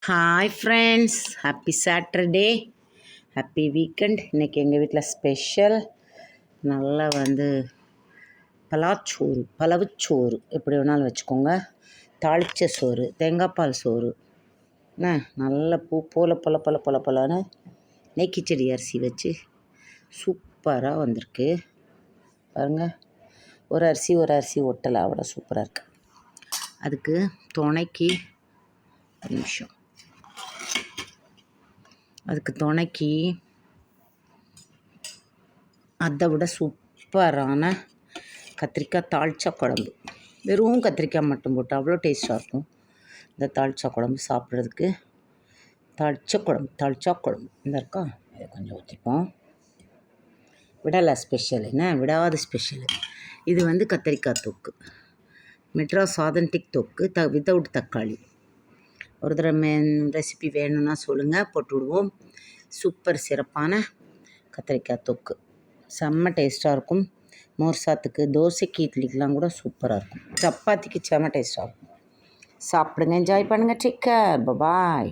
Hi friends, happy Saturday, happy weekend. இன்றைக்கி எங்கள் வீட்டில் ஸ்பெஷல் நல்லா பலவுச்சோறு எப்படி வேணாலும் வச்சுக்கோங்க. தாளித்த சோறு, தேங்காய் பால் சோறு, என்ன நல்ல பூ போலன்னு நெய்க்கிச்செடி அரிசி வச்சு சூப்பராக வந்திருக்கு பாருங்கள். ஒரு அரிசி ஒட்டலை, அவ்வளோ சூப்பராக இருக்குது. அதுக்கு துணைக்கு நிமிஷம் அதை விட சூப்பரான கத்திரிக்காய் தாளிச்சா குழம்பு. வெறும் கத்திரிக்காய் மட்டும் போட்டு அவ்வளோ டேஸ்ட்டாக இருக்கும் இந்த தாளிச்சா குழம்பு சாப்பிட்றதுக்கு. தாளிச்சா குழம்பு இந்த இருக்கா, இதை கொஞ்சம் ஊற்றிப்போம். விடலை ஸ்பெஷல், என்ன விடாத ஸ்பெஷல் இது. கத்திரிக்காய் தொக்கு, மெட்ராஸ் ஆதென்டிக் தொக்கு, வித்தவுட் தக்காளி. ஒரு தடவை ரெசிபி வேணும்னா சொல்லுங்கள், போட்டு விடுவோம். சூப்பர் சிறப்பான கத்திரிக்காய் தொக்கு, செம்ம டேஸ்ட்டாக இருக்கும். மோர் சாத்துக்கு, தோசைக்கு, இட்லிக்கெலாம் கூட சூப்பராக இருக்கும். சப்பாத்திக்கு செம்ம டேஸ்ட்டாக இருக்கும். சாப்பிடுங்க, என்ஜாய் பண்ணுங்கள். டேக் கேர், பாய்.